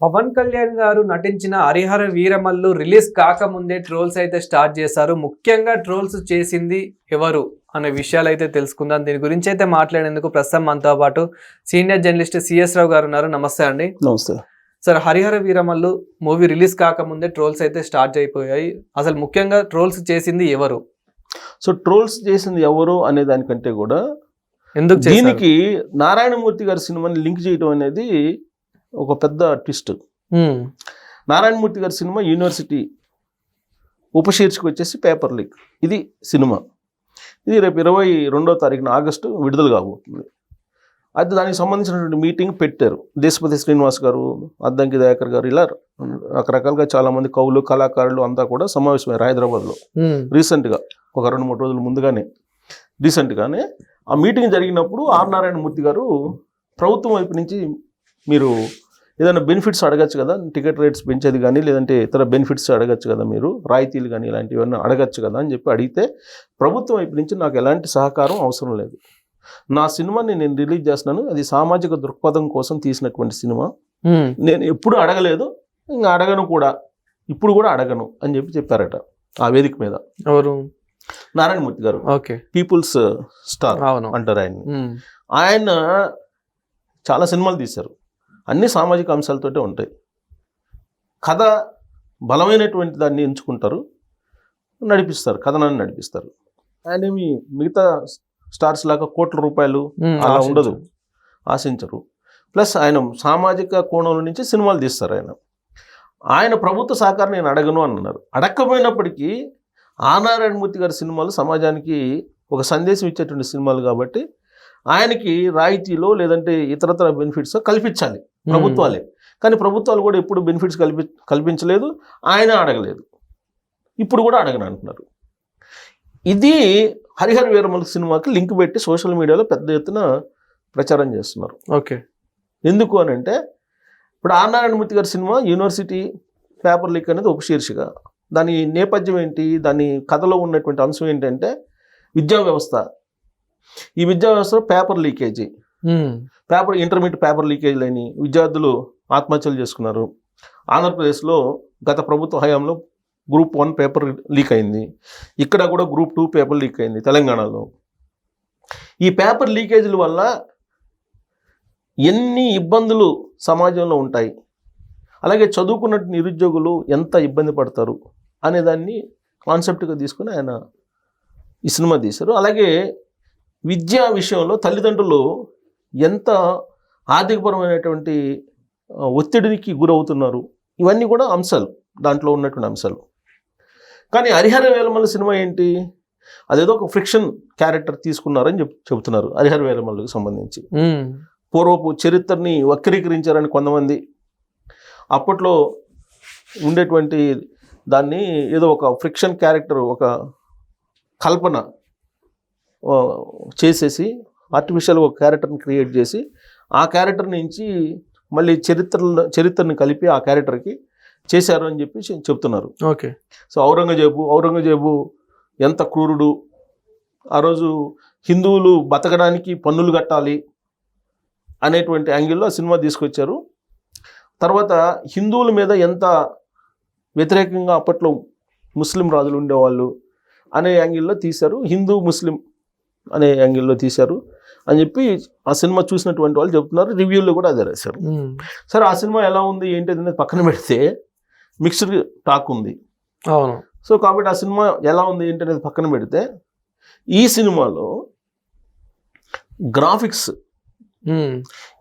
పవన్ కళ్యాణ్ గారు నటించిన హరిహర వీరమల్లు రిలీజ్ కాకముందే ట్రోల్స్ అయితే స్టార్ట్ చేశారు. ముఖ్యంగా ట్రోల్స్ చేసింది ఎవరు అనే విషయాలు అయితే తెలుసుకుందాం. దీని గురించి అయితే మాట్లాడేందుకు ప్రస్తుతం మనతో పాటు సీనియర్ జర్నలిస్ట్ సిఎస్ రావు గారు ఉన్నారు. నమస్తే అండి. నమస్తే sir. Harihara Veeramallu movie release కాకముందే ట్రోల్స్ అయితే స్టార్ట్ అయిపోయాయి. అసలు ముఖ్యంగా ట్రోల్స్ చేసింది ఎవరు? సో ట్రోల్స్ చేసింది ఎవరు అనే దానికంటే కూడా ఎందుకు దీనికి నారాయణమూర్తి గారి సినిమాని లింక్ చేయడం అనేది ఒక పెద్ద ట్విస్ట్. నారాయణమూర్తి గారి సినిమా యూనివర్సిటీ ఉపశీర్షిక వచ్చేసి పేపర్ లీక్. ఇది సినిమా. ఇది రేపు 22వ తారీఖున ఆగస్టు విడుదల కాబోతుంది. అయితే దానికి సంబంధించినటువంటి మీటింగ్ పెట్టారు. దేశపతి శ్రీనివాస్ గారు, అద్దంకి దయాకర్ గారు, ఇలా రకరకాలుగా చాలామంది కవులు కళాకారులు అంతా కూడా సమావేశమయ్యారు హైదరాబాద్లో. రీసెంట్గా ఒక 2-3 రోజుల ముందుగానే రీసెంట్గానే ఆ మీటింగ్ జరిగినప్పుడు ఆర్ నారాయణమూర్తి గారు ప్రభుత్వం వైపు నుంచి మీరు ఏదైనా బెనిఫిట్స్ అడగచ్చు కదా, టికెట్ రేట్స్ పెంచేది కానీ లేదంటే ఇతర బెనిఫిట్స్ అడగచ్చు కదా, మీరు రాయితీలు కానీ ఇలాంటివన్నీ అడగచ్చు కదా అని చెప్పి అడిగితే, ప్రభుత్వం వైపు నుంచి నాకు ఎలాంటి సహకారం అవసరం లేదు, నా సినిమాని నేను రిలీజ్ చేస్తున్నాను, అది సామాజిక దృక్పథం కోసం తీసినటువంటి సినిమా, నేను ఎప్పుడు అడగలేదు, ఇంకా అడగను కూడా, ఇప్పుడు కూడా అడగను అని చెప్పి చెప్పారట ఆ వేదిక మీద. ఎవరు? నారాయణమూర్తి గారు. ఓకే. పీపుల్స్ స్టార్ అంటారు ఆయన. ఆయన చాలా సినిమాలు తీశారు, అన్ని సామాజిక అంశాలతోటే ఉంటాయి. కథ బలమైనటువంటి దాన్ని ఎంచుకుంటారు, నడిపిస్తారు, కథనాన్ని నడిపిస్తారు. ఆయన ఏమి మిగతా స్టార్స్ లాగా కోట్ల రూపాయలు అలా ఉండదు, ఆశించరు. ప్లస్ ఆయన సామాజిక కోణంలో నుంచి సినిమాలు తీస్తారు. ఆయన ప్రభుత్వ సహకారం నేను అడగను అన్నారు. అడగకపోయినప్పటికీ ఆ నారాయణమూర్తి గారి సినిమాలు సమాజానికి ఒక సందేశం ఇచ్చేటువంటి సినిమాలు కాబట్టి ఆయనకి రాయితీలో లేదంటే ఇతరతర బెనిఫిట్స్ కల్పించాలి ప్రభుత్వాలే. కానీ ప్రభుత్వాలు కూడా ఎప్పుడు బెనిఫిట్స్ కల్పించలేదు, ఆయన అడగలేదు, ఇప్పుడు కూడా అడగను అంటున్నారు. ఇది హరిహర వీరమల్లు సినిమాకి లింక్ పెట్టి సోషల్ మీడియాలో పెద్ద ఎత్తున ప్రచారం చేస్తున్నారు. ఓకే. ఎందుకు అని అంటే, ఇప్పుడు ఆర్ నారాయణమూర్తి గారి సినిమా యూనివర్సిటీ పేపర్ లీక్ అనేది ఉపశీర్షిక. దాని నేపథ్యం ఏంటి, దాని కథలో ఉన్నటువంటి అంశం ఏంటంటే విద్యా వ్యవస్థ. ఈ విద్యా వ్యవస్థలో పేపర్ లీకేజీ, ఇంటర్మీడియట్ పేపర్ లీకేజీలు అని విద్యార్థులు ఆత్మహత్యలు చేసుకున్నారు. ఆంధ్రప్రదేశ్లో గత ప్రభుత్వ హయాంలో గ్రూప్ 1 పేపర్ లీక్ అయింది, ఇక్కడ కూడా గ్రూప్ 2 పేపర్ లీక్ అయింది తెలంగాణలో. ఈ పేపర్ లీకేజీల వల్ల ఎన్ని ఇబ్బందులు సమాజంలో ఉంటాయి, అలాగే చదువుకున్న నిరుద్యోగులు ఎంత ఇబ్బంది పడతారు అనేదాన్ని కాన్సెప్ట్గా తీసుకుని ఆయన ఈ సినిమా తీశారు. అలాగే విద్యా విషయంలో తల్లిదండ్రులు ఎంత ఆర్థికపరమైనటువంటి ఒత్తిడికి గురవుతున్నారు, ఇవన్నీ కూడా అంశాలు, దాంట్లో ఉన్నటువంటి అంశాలు. కానీ హరిహర వీరమల్లు సినిమా ఏంటి, అదేదో ఒక ఫ్రిక్షన్ క్యారెక్టర్ తీసుకున్నారని చెబుతున్నారు హరిహర వీరమల్లుకి సంబంధించి. పూర్వపు చరిత్రని వక్రీకరించారని కొంతమంది, అప్పట్లో ఉండేటువంటి దాన్ని ఏదో ఒక ఫ్రిక్షన్ క్యారెక్టర్, ఒక కల్పన చేసేసి ఆర్టిఫిషియల్ ఒక క్యారెక్టర్ని క్రియేట్ చేసి ఆ క్యారెక్టర్ నుంచి మళ్ళీ చరిత్రని కలిపి ఆ క్యారెక్టర్కి చేశారు అని చెప్పి చెప్తున్నారు. ఓకే. సో ఔరంగజేబు ఎంత క్రూరుడు, ఆ రోజు హిందువులు బతకడానికి పన్నులు కట్టాలి అనేటువంటి యాంగిల్లో సినిమా తీసుకొచ్చారు. తర్వాత హిందువుల మీద ఎంత వ్యతిరేకంగా అప్పట్లో ముస్లిం రాజులు ఉండేవాళ్ళు అనే యాంగిల్లో తీశారు, హిందూ ముస్లిం అనే యాంగిల్లో తీశారు అని చెప్పి ఆ సినిమా చూసినటువంటి వాళ్ళు చెప్తున్నారు. రివ్యూల్లో కూడా అదే రాశారు. సరే, ఆ సినిమా ఎలా ఉంది ఏంటి అనేది పక్కన పెడితే మిక్స్డ్ టాక్ ఉంది. సో కాబట్టి ఆ సినిమా ఎలా ఉంది ఏంటి అనేది పక్కన పెడితే ఈ సినిమాలో గ్రాఫిక్స్,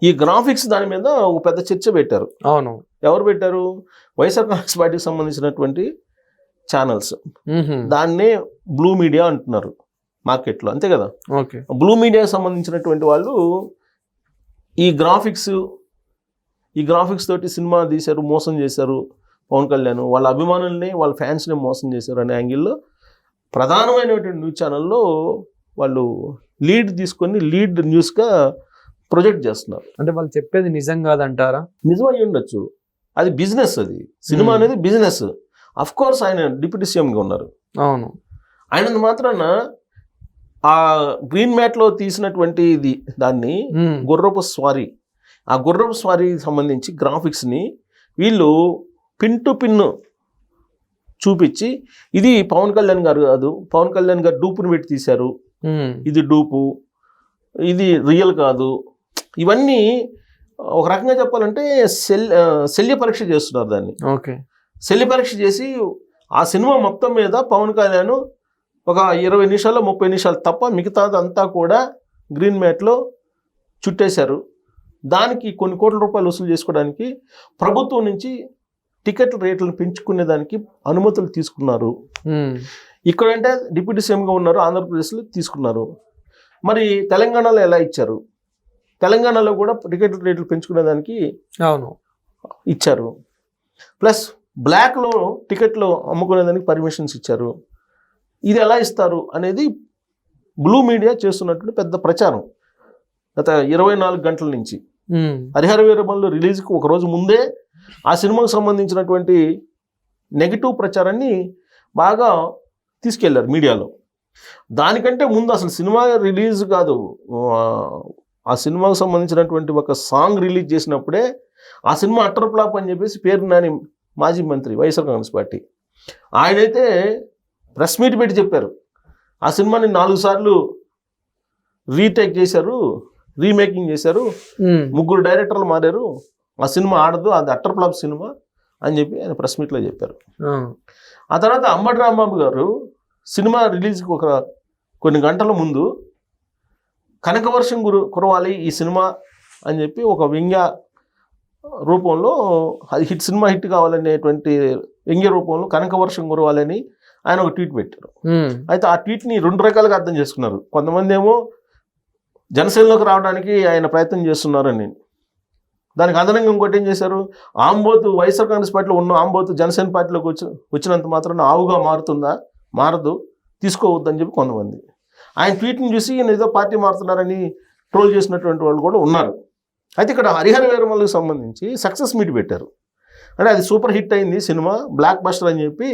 ఈ గ్రాఫిక్స్ దాని మీద ఒక పెద్ద చర్చ పెట్టారు. ఎవరు పెట్టారు? వైఎస్ఆర్ కాంగ్రెస్ పార్టీకి సంబంధించినటువంటి ఛానల్స్. దాన్నే బ్లూ మీడియా అంటున్నారు మార్కెట్లో, అంతే కదా. బ్లూ మీడియాకి సంబంధించినటువంటి వాళ్ళు ఈ గ్రాఫిక్స్ తోటి సినిమా తీశారు, మోసం చేశారు పవన్ కళ్యాణ్, వాళ్ళ అభిమానుల్ని వాళ్ళ ఫ్యాన్స్ని మోసం చేశారు అనే యాంగిల్లో ప్రధానమైనటువంటి న్యూస్ ఛానల్లో వాళ్ళు లీడ్ తీసుకొని లీడ్ న్యూస్గా ప్రొజెక్ట్ చేస్తున్నారు. అంటే వాళ్ళు చెప్పేది నిజం కాదంటారా? నిజం అయ్యి ఉండొచ్చు, అది బిజినెస్, అది సినిమా అనేది బిజినెస్. అఫ్ కోర్స్ ఆయన డిప్యూటీ సీఎంగా ఉన్నారు. అవును. ఆయన మాత్రాన ఆ గ్రీన్ మ్యాట్లో తీసినటువంటి దాన్ని గుర్రపు స్వారీ, ఆ గుర్రపు స్వారీకి సంబంధించి గ్రాఫిక్స్ని వీళ్ళు పిన్ టు పిన్ చూపించి ఇది పవన్ కళ్యాణ్ గారు కాదు, పవన్ కళ్యాణ్ గారు డూపుని పెట్టి తీశారు, ఇది డూపు, ఇది రియల్ కాదు, ఇవన్నీ ఒక రకంగా చెప్పాలంటే శల్య పరీక్ష చేస్తున్నారు దాన్ని. ఓకే, శల్య పరీక్ష చేసి ఆ సినిమా మొత్తం మీద పవన్ కళ్యాణ్ ఒక 20 నిమిషాలు 30 నిమిషాలు తప్ప మిగతాదంతా కూడా గ్రీన్ మ్యాట్లో చుట్టేశారు. దానికి కొన్ని కోట్ల రూపాయలు వసూలు చేసుకోవడానికి ప్రభుత్వం నుంచి టికెట్ల రేట్లను పెంచుకునేదానికి అనుమతులు తీసుకున్నారు. ఇక్కడంటే డిప్యూటీ సీఎంగా ఉన్నారు, ఆంధ్రప్రదేశ్లో తీసుకున్నారు. మరి తెలంగాణలో ఎలా ఇచ్చారు? తెలంగాణలో కూడా టికెట్ల రేట్లు పెంచుకునేదానికి అవును ఇచ్చారు. ప్లస్ బ్లాక్లో టికెట్లు అమ్ముకునేదానికి పర్మిషన్స్ ఇచ్చారు. ఇది ఎలా ఇస్తారు అనేది బ్లూ మీడియా చేస్తున్నటువంటి పెద్ద ప్రచారం గత 24 గంటల నుంచి. హరిహర వీరమల్లు రిలీజ్కి ఒక రోజు ముందే ఆ సినిమాకు సంబంధించినటువంటి నెగిటివ్ ప్రచారాన్ని బాగా తీసుకెళ్లారు మీడియాలో. దానికంటే ముందు అసలు సినిమా రిలీజ్ కాదు, ఆ సినిమాకు సంబంధించినటువంటి ఒక సాంగ్ రిలీజ్ చేసినప్పుడే ఆ సినిమా అట్టర్ ఫ్లాప్ అని చెప్పేసి పేరు నాని మాజీ మంత్రి వైఎస్ఆర్ కాంగ్రెస్ పార్టీ ఆయనైతే ప్రెస్ మీట్ పెట్టి చెప్పారు, ఆ సినిమాని 4 సార్లు రీటేక్ చేశారు, రీమేకింగ్ చేశారు, 3 డైరెక్టర్లు మారారు, ఆ సినిమా ఆడదు, అది అట్టర్ ఫ్లాప్ సినిమా అని చెప్పి ఆయన ప్రెస్ మీట్లో చెప్పారు. ఆ తర్వాత అంబటి రాంబాబు గారు సినిమా రిలీజ్కి కొన్ని గంటల ముందు కనకవర్షం కురవాలి ఈ సినిమా అని చెప్పి ఒక వ్యంగ్య రూపంలో, అది సినిమా హిట్ కావాలనేటువంటి వ్యంగ్య రూపంలో కనకవర్షం కురవాలని ఆయన ఒక ట్వీట్ పెట్టారు. అయితే ఆ ట్వీట్ని 2 రకాలుగా అర్థం చేసుకున్నారు. కొంతమంది ఏమో జనసేనలోకి రావడానికి ఆయన ప్రయత్నం చేస్తున్నారని, దానికి అదనంగా ఇంకోటి ఏం చేశారు, ఆంబోతు వైఎస్ఆర్ కాంగ్రెస్ పార్టీలో ఉన్న ఆంబోతు జనసేన పార్టీలోకి వచ్చినంత మాత్రం ఆవుగా మారుతుందా, మారదు, తీసుకోవద్దని చెప్పి కొంతమంది. ఆయన ట్వీట్ని చూసి ఈయన ఏదో పార్టీ మారుతున్నారని ట్రోల్ చేసినటువంటి వాళ్ళు కూడా ఉన్నారు. అయితే ఇక్కడ హరిహర వీరమల్లుకి సంబంధించి సక్సెస్ మీట్ పెట్టారు. అంటే అది సూపర్ హిట్ అయింది సినిమా, బ్లాక్ బస్టర్ అని చెప్పి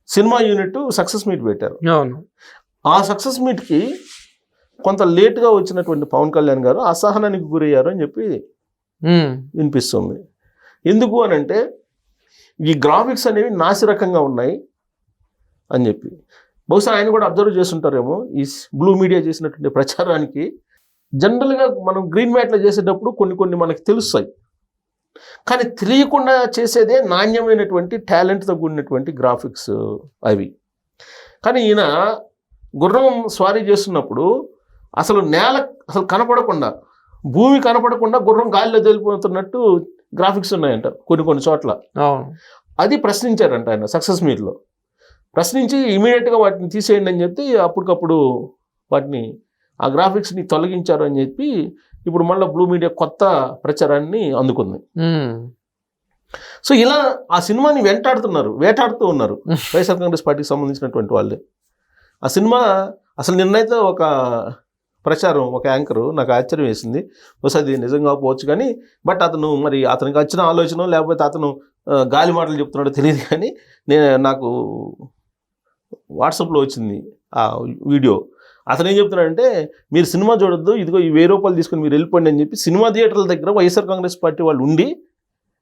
సినిమా యూనిట్ సక్సెస్ మీట్ పెట్టారు. ఆ సక్సెస్ మీట్కి కొంత లేట్గా వచ్చినటువంటి పవన్ కళ్యాణ్ గారు అసహనానికి గురయ్యారు అని చెప్పి వినిపిస్తుంది. ఎందుకు అని అంటే ఈ గ్రాఫిక్స్ అనేవి నాసిరకంగా ఉన్నాయి అని చెప్పి బహుశా ఆయన కూడా అబ్జర్వ్ చేస్తుంటారేమో. ఈ బ్లూ మీడియా చేసినటువంటి ప్రచారానికి జనరల్గా మనం గ్రీన్ మ్యాట్లో చేసేటప్పుడు కొన్ని మనకి తెలుస్తాయి, కానీ తెలియకుండా చేసేదే నాణ్యమైనటువంటి టాలెంట్తో కూడినటువంటి గ్రాఫిక్స్ అవి. కానీ ఈయన గుర్రం స్వారీ చేస్తున్నప్పుడు అసలు నేల అసలు కనపడకుండా, భూమి కనపడకుండా గుర్రం గాలిలో తేలిపోతున్నట్టు గ్రాఫిక్స్ ఉన్నాయంట కొన్ని చోట్ల. అది ప్రశ్నించారంట ఆయన సక్సెస్ మీట్లో. ప్రశ్నించి ఇమీడియట్గా వాటిని తీసేయండి అని చెప్పి అప్పటికప్పుడు వాటిని ఆ గ్రాఫిక్స్ని తొలగించారు అని చెప్పి ఇప్పుడు మళ్ళీ బ్లూ మీడియా కొత్త ప్రచారాన్ని అందుకుంది. సో ఇలా ఆ సినిమాని వేటాడుతూ ఉన్నారు వైఎస్ఆర్ కాంగ్రెస్ పార్టీకి సంబంధించినటువంటి వాళ్ళే. ఆ సినిమా అసలు నిన్నైతే ఒక ప్రచారం, ఒక యాంకరు నాకు ఆశ్చర్యం వేసింది. బహుశా అది నిజంగా పోవచ్చు కానీ, బట్ అతనికి వచ్చిన ఆలోచన లేకపోతే అతను గాలి మాటలు చెప్తున్నాడో తెలియదు కానీ నాకు వాట్సాప్లో వచ్చింది ఆ వీడియో. అతను ఏం చెప్తున్నాడంటే, మీరు సినిమా చూడొద్దు, ఇదిగో ఈ 1000 రూపాయలు తీసుకొని మీరు వెళ్ళిపోండి అని చెప్పి సినిమా థియేటర్ల దగ్గర వైఎస్ఆర్ కాంగ్రెస్ పార్టీ వాళ్ళు ఉండి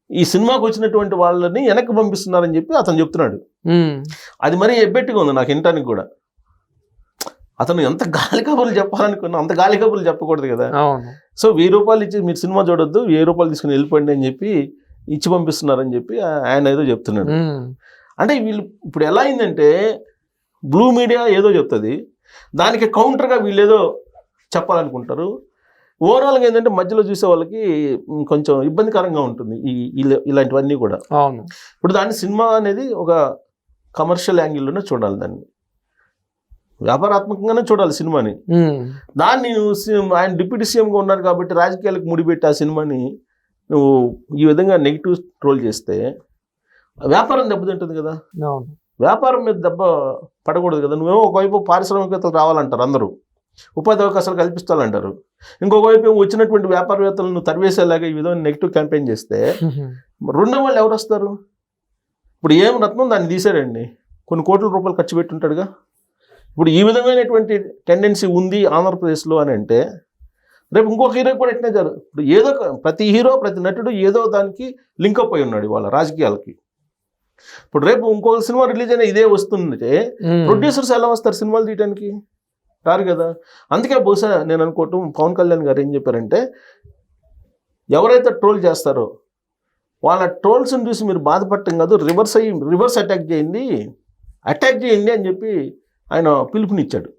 ఈ సినిమాకి వచ్చినటువంటి వాళ్ళని వెనక్కి పంపిస్తున్నారని చెప్పి అతను చెప్తున్నాడు. అది మరీ ఎబ్బెట్టుగా ఉంది నాకు వినటానికి కూడా. అతను ఎంత గాలి కబుర్లు చెప్పాలనుకున్నా అంత గాలి కబుర్లు చెప్పకూడదు కదా. సో 1000 రూపాయలు ఇచ్చి మీరు సినిమా చూడొద్దు, 1000 రూపాయలు తీసుకుని వెళ్ళిపోండి అని చెప్పి ఇచ్చి పంపిస్తున్నారని చెప్పి ఆయన ఏదో చెప్తున్నాడు. అంటే వీళ్ళు ఇప్పుడు ఎలా అయిందంటే, బ్లూ మీడియా ఏదో చెప్తుంది, దానికి కౌంటర్గా వీళ్ళు ఏదో చెప్పాలనుకుంటారు. ఓవరాల్గా ఏంటంటే మధ్యలో చూసే వాళ్ళకి కొంచెం ఇబ్బందికరంగా ఉంటుంది ఇలాంటివన్నీ కూడా. ఇప్పుడు దాన్ని సినిమా అనేది ఒక కమర్షియల్ యాంగిల్లోనే చూడాలి, దాన్ని వ్యాపారాత్మకంగానే చూడాలి సినిమాని. దాన్ని ఆయన డిప్యూటీ సీఎంగా ఉన్నారు కాబట్టి రాజకీయాలకు ముడిపెట్టి ఆ సినిమాని నువ్వు ఈ విధంగా నెగిటివ్ ట్రోల్ చేస్తే వ్యాపారం దెబ్బతింటుంది కదా. వ్యాపారం మీద దెబ్బ పడకూడదు కదా. నువ్వేమో ఒకవైపు పారిశ్రామికవేత్తలు రావాలంటారు, అందరూ ఉపాధి అవకాశాలు కల్పిస్తాలంటారు, ఇంకొక వైపు వచ్చినటువంటి వ్యాపారవేత్తలను నువ్వు తరివేసేలాగా ఈ విధంగా నెగిటివ్ క్యాంపెయిన్ చేస్తే రెండో వాళ్ళు ఎవరు వస్తారు? ఇప్పుడు ఏం రత్నం దాన్ని తీసాడండి, కొన్ని కోట్ల రూపాయలు ఖర్చు పెట్టుంటాడుగా. ఇప్పుడు ఈ విధమైనటువంటి టెండెన్సీ ఉంది ఆంధ్రప్రదేశ్లో అని అంటే రేపు ఇంకొక హీరో కూడా ఎట్లా జరుగుతుంది. ఇప్పుడు ఏదో ప్రతి హీరో ప్రతి నటుడు ఏదో దానికి లింకప్ అయి ఉన్నాడు వాళ్ళ రాజకీయాలకి. ఇప్పుడు రేపు ఇంకొక సినిమా రిలీజ్ అయినా ఇదే వస్తుంటే ప్రొడ్యూసర్స్ ఎలా వస్తారు సినిమాలు తీయడానికి? రారు కదా. అందుకే బహుశా నేను అనుకోవటం పవన్ కళ్యాణ్ గారు ఏం చెప్పారంటే, ఎవరైతే ట్రోల్ చేస్తారో వాళ్ళ ట్రోల్స్ని చూసి మీరు బాధపడటం కాదు, రివర్స్ అటాక్ చేయండి అని చెప్పి ఆయన పిలుపునిచ్చాడు.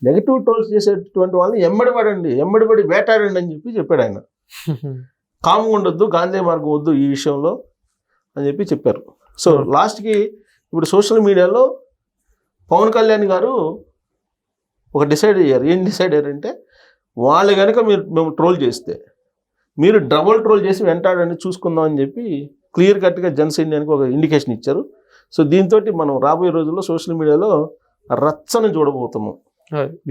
నెగిటివ్ ట్రోల్స్ చేసేటువంటి వాళ్ళని ఎమ్మడిపడి వేటాడండి అని చెప్పాడు ఆయన. కాము ఉండొద్దు, గాంధీ మార్గం వద్దు ఈ విషయంలో అని చెప్పారు. సో లాస్ట్కి ఇప్పుడు సోషల్ మీడియాలో పవన్ కళ్యాణ్ గారు ఒక డిసైడ్ అయ్యారు. ఏం డిసైడ్ అయ్యారంటే, వాళ్ళు కనుక మేము ట్రోల్ చేస్తే మీరు డబుల్ ట్రోల్ చేసి వెంటాడని చూసుకుందాం అని చెప్పి క్లియర్ కట్గా జనసైన్యానికి ఒక ఇండికేషన్ ఇచ్చారు. సో దీంతో మనం రాబోయే రోజుల్లో సోషల్ మీడియాలో రచ్చని చూడబోతాము.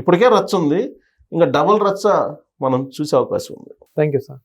ఇప్పటికే రచ్చ ఉంది, ఇంకా డబుల్ రచ్చ మనం చూసే అవకాశం ఉంది. Thank you sir.